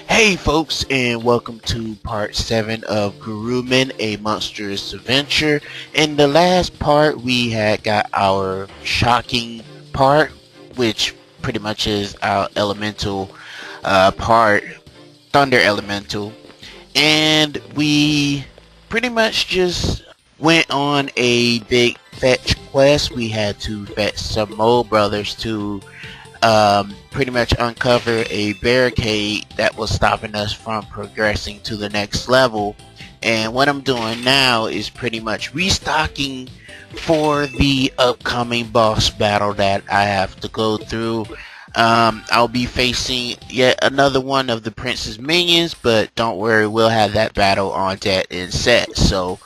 Hey folks, and welcome to part 7 of Gurumin, a Monstrous Adventure. In the last part, we had got our shocking part, which pretty much is our elemental part, Thunder Elemental. And we pretty much just went on a big fetch quest. We had to fetch some mole brothers to pretty much uncover a barricade that was stopping us from progressing to the next level. And what I'm doing now is pretty much restocking for the upcoming boss battle that I have to go through. I'll be facing yet another one of the prince's minions, but don't worry, we'll have that battle on deck and set. So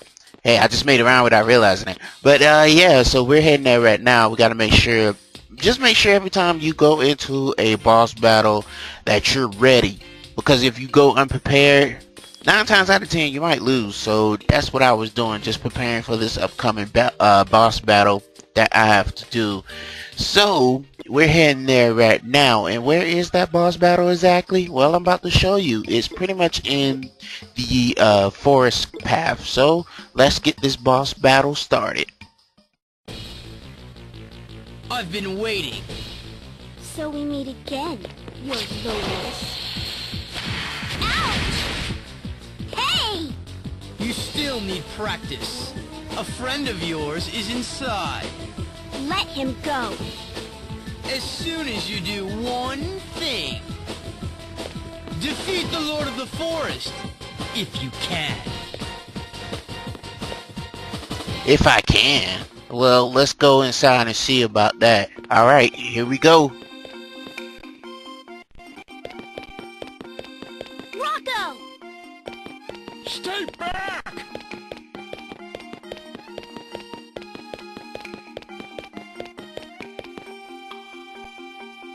hey, I just made it around without realizing it. But yeah, so we're heading there right now. We gotta make sure, just make sure every time you go into a boss battle that you're ready, because if you go unprepared, 9 times out of 10 you might lose. So that's what I was doing, just preparing for this upcoming boss battle that I have to do. So we're heading there right now. And where is that boss battle exactly? Well, I'm about to show you. It's pretty much in the forest path. So let's get this boss battle started. I've been waiting. So we meet again, your lowness. Ouch! Hey! You still need practice. A friend of yours is inside. Let him go. As soon as you do one thing. Defeat the Lord of the Forest, if you can. If I can. Well, let's go inside and see about that. Alright, here we go. Rocco! Stay back!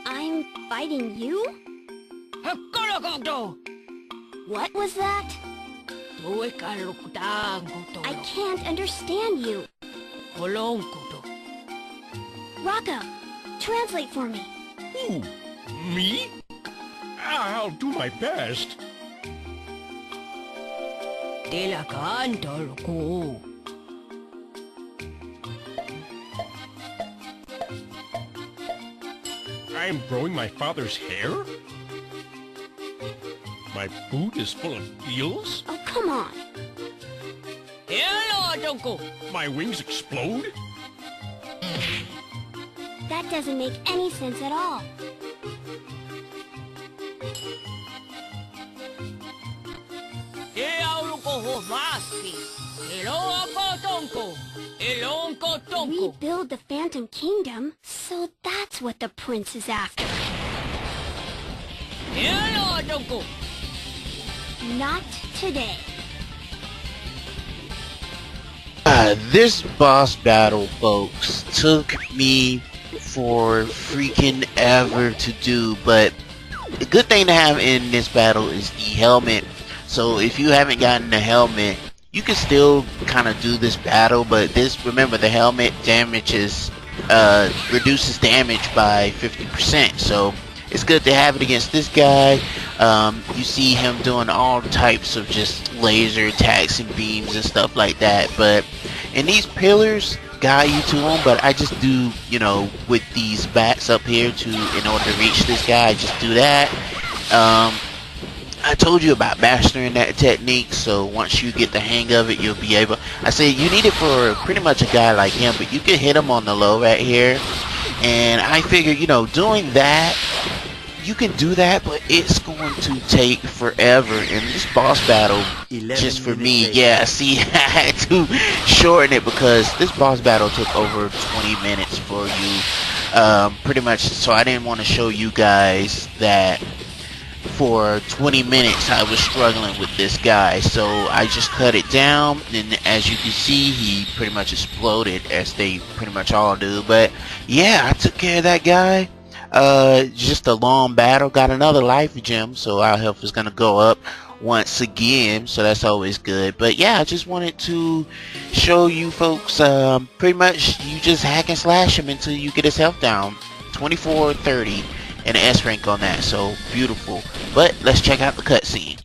I'm fighting you? What was that? I can't understand you. Rocco, translate for me. Who? Me? I'll do my best. I'm growing my father's hair? My boot is full of eels? Oh, come on. My wings explode? That doesn't make any sense at all. Rebuild the Phantom Kingdom, so that's what the prince is after. Not today. This boss battle, folks, took me for freaking ever to do, but the good thing to have in this battle is the helmet. So if you haven't gotten the helmet, you can still kind of do this battle, but remember, the helmet damages, reduces damage by 50%, so it's good to have it against this guy. You see him doing all types of just laser attacks and beams and stuff like that, but in these pillars guide you to him, but I just do, you know, with these bats up here in order to reach this guy, I just do that. I told you about mastering that technique, so once you get the hang of it, you'll be able. I say you need it for pretty much a guy like him, but you can hit him on the low right here. And I figured, you know, doing that, you can do that, but it's going to take forever. And this boss battle, just for me, yeah, see, I had to shorten it because this boss battle took over 20 minutes for you, pretty much. So I didn't want to show you guys that for 20 minutes I was struggling with this guy, so I just cut it down, and as you can see, he pretty much exploded, as they pretty much all do. But yeah, I took care of that guy. Just a long battle, got another life gem, so our health is gonna go up once again, so that's always good. But yeah, I just wanted to show you folks, pretty much you just hack and slash him until you get his health down 24 or 30, and an S rank on that, so beautiful. But let's check out the cutscene.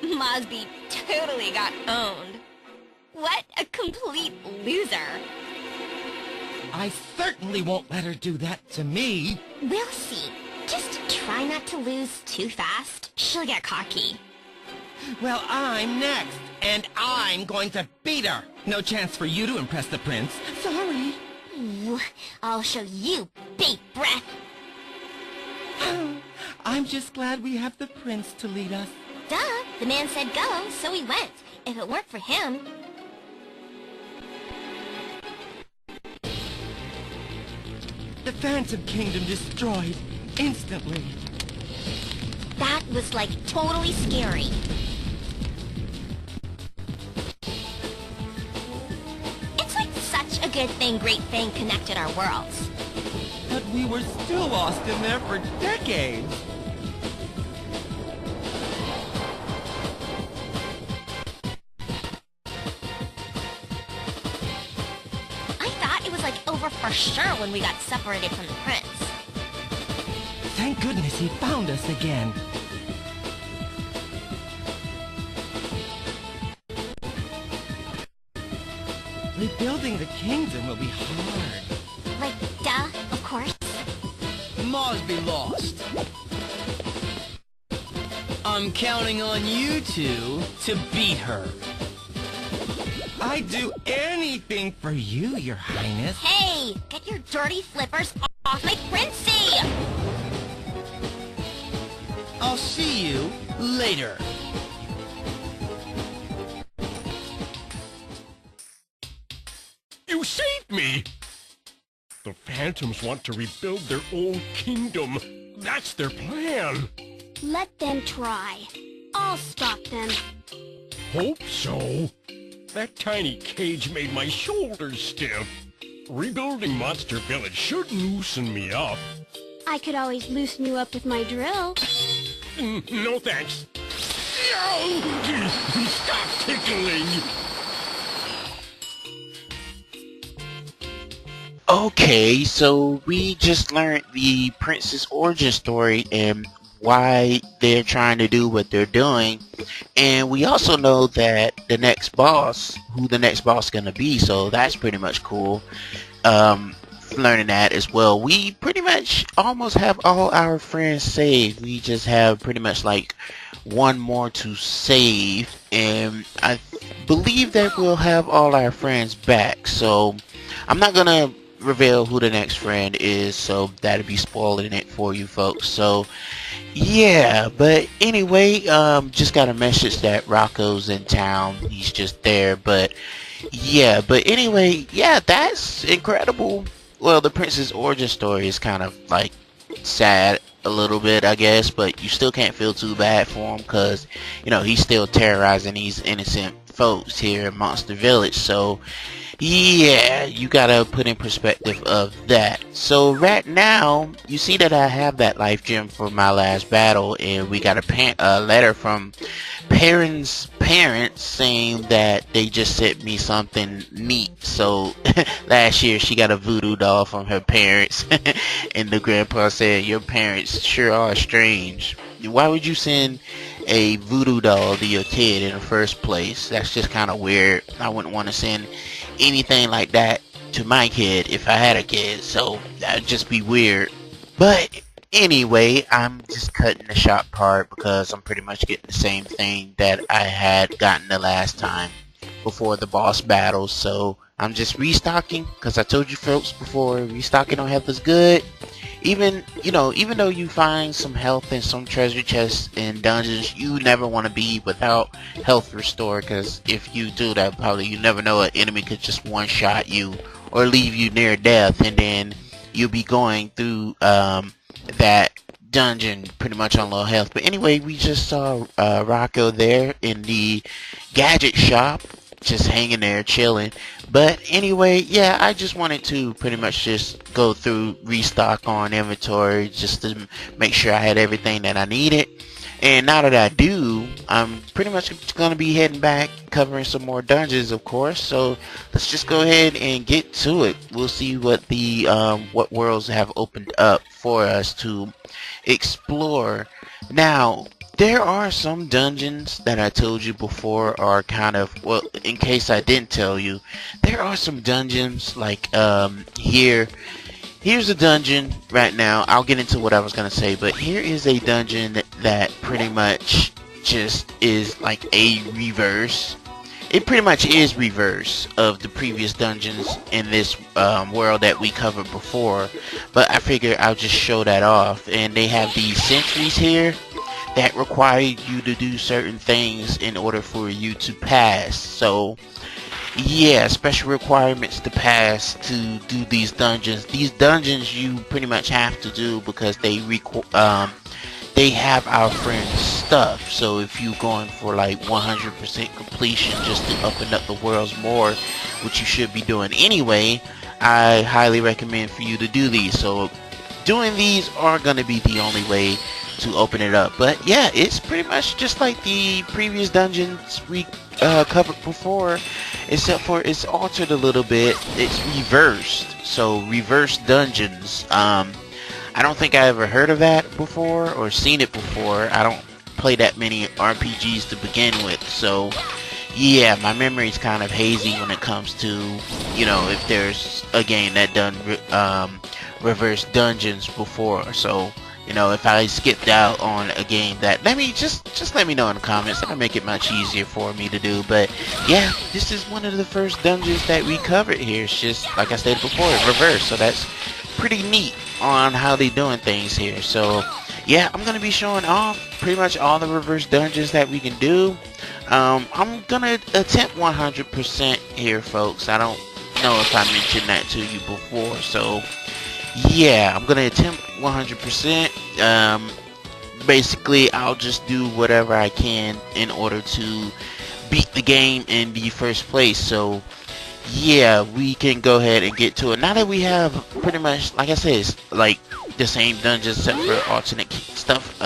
Mosby totally got owned. What a complete loser. I certainly won't let her do that to me. We'll see. Just try not to lose too fast. She'll get cocky. Well, I'm next, and I'm going to beat her. No chance for you to impress the prince. Sorry. Ooh, I'll show you, big breath. I'm just glad we have the prince to lead us. Duh, the man said go, so we went. If it weren't for him... The Phantom Kingdom destroyed instantly. That was like totally scary. It's like such a good thing Great Fang connected our worlds. But we were still lost in there for decades. I thought it was like over for sure when we got separated from the prince. Thank goodness he found us again. Rebuilding the kingdom will be hard. Like, duh, of course. Mosby lost. I'm counting on you two to beat her. I'd do anything for you, Your Highness. Hey, get your dirty flippers off my princey! I'll see you later. You saved me! The Phantoms want to rebuild their old kingdom. That's their plan. Let them try. I'll stop them. Hope so. That tiny cage made my shoulders stiff. Rebuilding Monster Village should loosen me up. I could always loosen you up with my drill. No thanks. No! Stop tickling! Okay, so we just learned the prince's origin story and why they're trying to do what they're doing, and we also know that the next boss, who the next boss is gonna be, so that's pretty much cool. Learning that as well. We pretty much almost have all our friends saved. We just have pretty much like one more to save, and I believe that we'll have all our friends back. So I'm not gonna reveal who the next friend is, so that'll be spoiling it for you folks. So yeah, but anyway, just got a message that Rocco's in town. He's just there, but yeah, but anyway, yeah, that's incredible. Well, the prince's origin story is kind of like sad a little bit, I guess, but you still can't feel too bad for him because, you know, he's still terrorizing these innocent folks here in Monster Village. So yeah, you gotta put in perspective of that. So right now, you see that I have that life gem for my last battle, and we got a letter from Parin's parents saying that they just sent me something neat. So last year she got a voodoo doll from her parents, and the grandpa said, "Your parents sure are strange. Why would you send a voodoo doll to your kid in the first place? That's just kind of weird. I wouldn't want to send anything like that to my kid if I had a kid, so that'd just be weird." But anyway, I'm just cutting the short part because I'm pretty much getting the same thing that I had gotten the last time before the boss battle. So I'm just restocking because I told you folks before, restocking on health is good. Even though you find some health in some treasure chests in dungeons, you never want to be without health restored, because if you do that, probably you never know, an enemy could just one-shot you or leave you near death, and then you'll be going through that dungeon pretty much on low health. But anyway, we just saw Rocco there in the gadget shop, just hanging there chilling. But anyway, yeah, I just wanted to pretty much just go through, restock on inventory just to make sure I had everything that I needed. And now that I do, I'm pretty much going to be heading back, covering some more dungeons, of course. So let's just go ahead and get to it. We'll see what the what worlds have opened up for us to explore. Now, there are some dungeons that I told you before are kind of, well, in case I didn't tell you, there are some dungeons like here. Here's a dungeon right now. I'll get into what I was going to say, but here is a dungeon that pretty much just is like a reverse. It pretty much is reverse of the previous dungeons in this world that we covered before, but I figure I'll just show that off. And they have these sentries here that require you to do certain things in order for you to pass. So yeah, special requirements to pass to do these dungeons. These dungeons you pretty much have to do because they have our friend's stuff. So if you're going for like 100% completion just to open up the worlds more, which you should be doing anyway, I highly recommend for you to do these. So doing these are going to be the only way to open it up. But yeah, it's pretty much just like the previous dungeons we covered before, except for it's altered a little bit. It's reversed. So reverse dungeons. I don't think I ever heard of that before or seen it before. I don't play that many RPGs to begin with, so yeah, my memory is kind of hazy when it comes to, you know, if there's a game that done reverse dungeons before. So, you know, if I skipped out on a game that, let me let me know in the comments. That'll make it much easier for me to do. But yeah, this is one of the first dungeons that we covered here. It's just like I stated before, reverse. So that's pretty neat on how they doing things here. So yeah, I'm gonna be showing off pretty much all the reverse dungeons that we can do. I'm gonna attempt 100% here, folks. I don't know if I mentioned that to you before, so yeah, I'm gonna attempt 100%. Basically, I'll just do whatever I can in order to beat the game in the first place. So yeah, we can go ahead and get to it. Now that we have pretty much, like I said, it's like the same dungeons except for alternate stuff.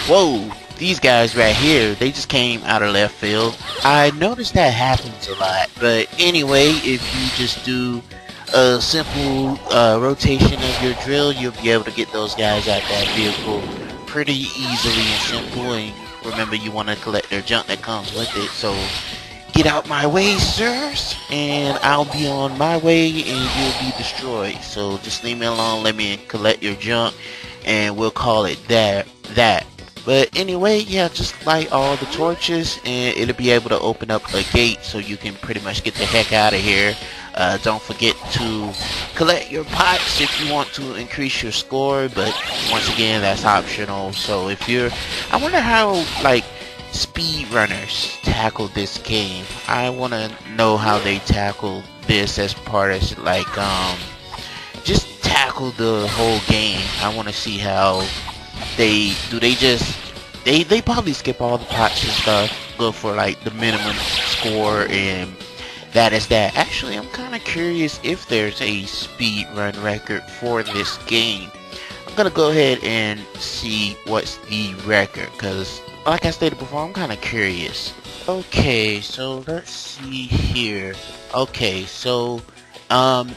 Whoa, these guys right here, they just came out of left field. I noticed that happens a lot, but anyway, if you just do a simple rotation of your drill, you'll be able to get those guys out that vehicle pretty easily and simple. And remember, you want to collect their junk that comes with it. So get out my way, sirs, and I'll be on my way and you'll be destroyed. So just leave me alone, let me collect your junk, and we'll call it that. But anyway, yeah, just light all the torches and it'll be able to open up a gate so you can pretty much get the heck out of here. Don't forget to collect your pots if you want to increase your score, but once again, that's optional. So if you're, I wonder how like speedrunners tackle this game. I want to know how they tackle this as part of like just tackle the whole game. I want to see how they do. They probably skip all the pots and stuff, go for like the minimum score, and that is that. Actually, I'm kind of curious if there's a speed run record for this game. I'm gonna go ahead and see what's the record, because like I stated before, I'm kind of curious. Okay, so let's see here. Okay, so on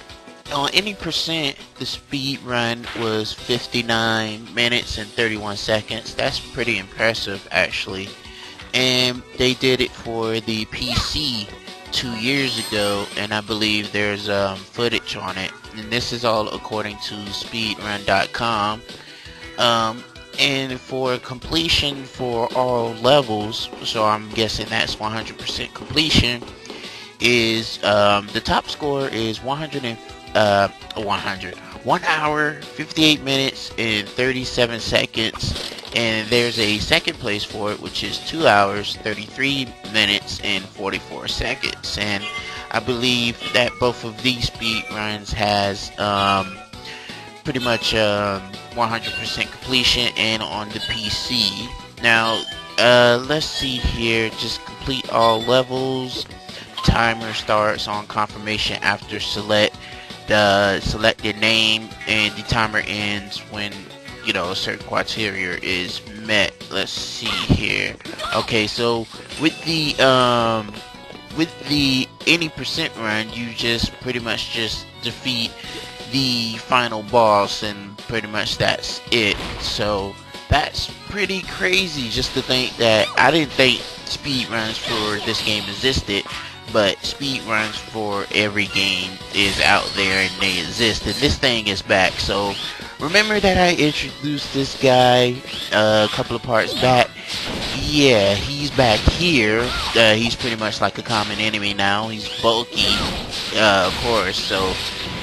any percent, the speed run was 59 minutes and 31 seconds. That's pretty impressive, actually. And they did it for the PC 2 years ago, and I believe there's footage on it. And this is all according to speedrun.com. And for completion for all levels, so I'm guessing that's 100% completion, is the top score is 1 hour 58 minutes and 37 seconds, and there's a second place for it, which is 2 hours 33 minutes and 44 seconds. And I believe that both of these speed runs has pretty much 100% completion and on the PC. Now let's see here, just complete all levels. Timer starts on confirmation after select the selected name, and the timer ends when you know, a certain criteria is met. Let's see here. Okay, so with the any percent run, you just pretty much just defeat the final boss, and pretty much that's it. So that's pretty crazy just to think that. I didn't think speed runs for this game existed, but speed runs for every game is out there and they exist, and this thing is back. So remember that I introduced this guy a couple of parts back. Yeah, he's back here. He's pretty much like a common enemy now. He's bulky, of course, so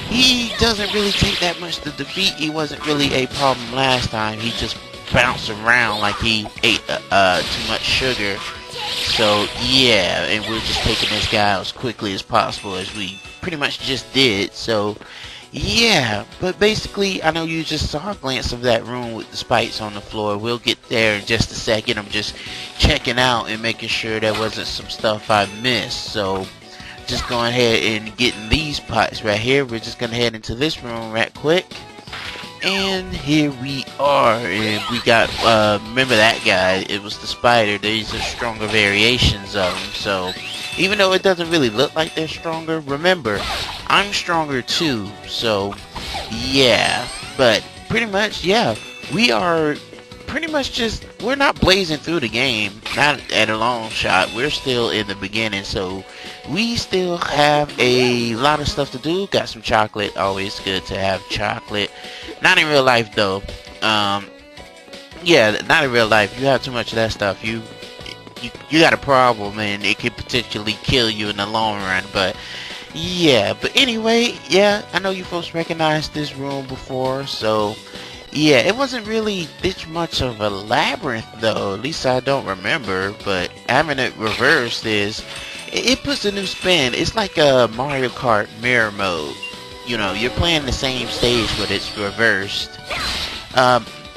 he doesn't really take that much to defeat. He wasn't really a problem last time. He just bounced around like he ate too much sugar. So yeah, and we're just taking this guy out as quickly as possible, as we pretty much just did. So yeah, but basically, I know you just saw a glance of that room with the spikes on the floor. We'll get there in just a second. I'm just checking out and making sure there wasn't some stuff I missed. So just going ahead and getting these pots right here. We're just gonna head into this room right quick. And here we are, and we got, remember that guy, it was the spider. These are stronger variations of him, so even though it doesn't really look like they're stronger, remember, I'm stronger too, so yeah. But pretty much, yeah, we are pretty much just, we're not blazing through the game, not at a long shot. We're still in the beginning, so we still have a lot of stuff to do. Got some chocolate, always good to have chocolate. Not in real life though. Yeah, not in real life. You have too much of that stuff, you got a problem, and it could potentially kill you in the long run. But yeah, but anyway, yeah, I know you folks recognized this room before, so yeah, it wasn't really this much of a labyrinth though, at least I don't remember. But having it reversed it puts a new spin. It's like a Mario Kart mirror mode. You know, you're playing the same stage, but it's reversed.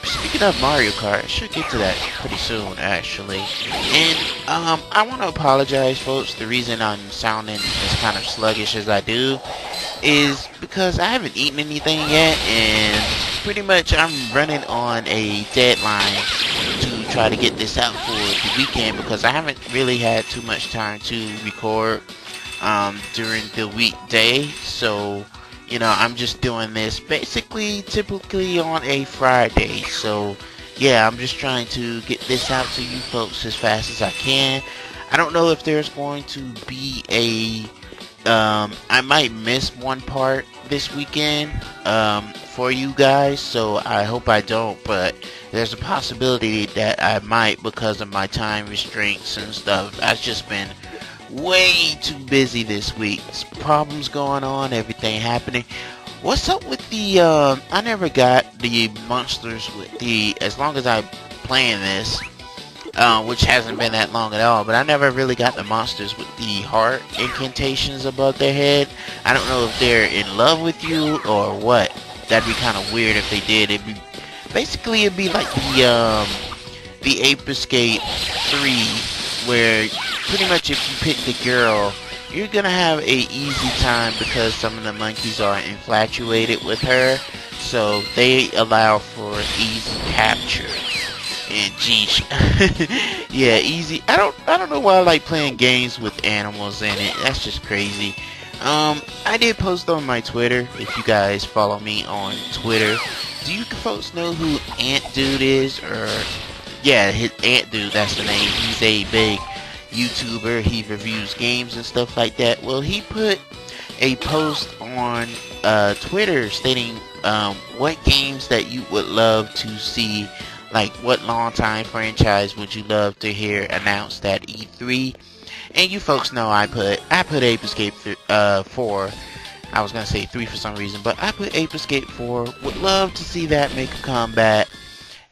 Speaking of Mario Kart, I should get to that pretty soon, actually. And I want to apologize, folks. The reason I'm sounding as kind of sluggish as I do is because I haven't eaten anything yet, and pretty much I'm running on a deadline to try to get this out for the weekend, because I haven't really had too much time to record during the weekday. So you know, I'm just doing this basically typically on a Friday. So yeah, I'm just trying to get this out to you folks as fast as I can. I don't know if there's going to be a I might miss one part this weekend for you guys, so I hope I don't, but there's a possibility that I might, because of my time restraints and stuff. I've just been way too busy this week. Problems going on, everything happening. What's up with the I never got the monsters with the, as long as I'm playing this, which hasn't been that long at all, but I never really got the monsters with the heart incantations above their head. I don't know if they're in love with you or what. That'd be kind of weird if they did. It'd be like the Ape Escape 3, where pretty much if you pick the girl, you're gonna have a easy time because some of the monkeys are infatuated with her, so they allow for easy capture. And geesh, yeah, easy. I don't know why I like playing games with animals in it. That's just crazy. I did post on my Twitter. If you guys follow me on Twitter, do you folks know who Ant Dude is? Or yeah, his Ant Dude, that's the name. He's a big YouTuber. He reviews games and stuff like that. Well, he put a post on Twitter stating what games that you would love to see, like what long time franchise would you love to hear announced at E3. And you folks know I put Ape Escape 4. I was gonna say 3 for some reason, but I put Ape Escape 4. Would love to see that make a comeback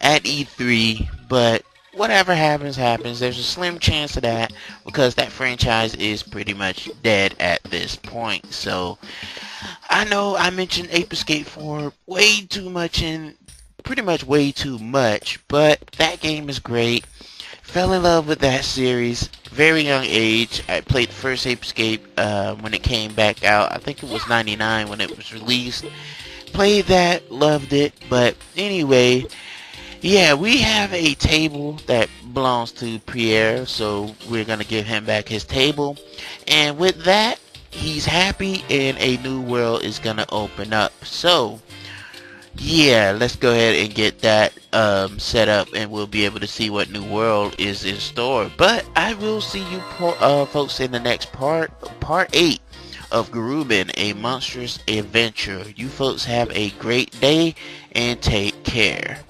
at E3, but whatever happens, happens. There's a slim chance of that, because that franchise is pretty much dead at this point. So I know I mentioned Ape Escape 4 way too much, pretty much way too much, but that game is great. Fell in love with that series, very young age. I played the first Ape Escape when it came back out. I think it was 99 when it was released. played that, loved it. But anyway, yeah, we have a table that belongs to Pierre, so we're gonna give him back his table. And with that, he's happy and a new world is gonna open up. So yeah, let's go ahead and get that set up, and we'll be able to see what new world is in store. But I will see you folks in the next part 8 of Gurumin, a monstrous adventure. You folks have a great day and take care.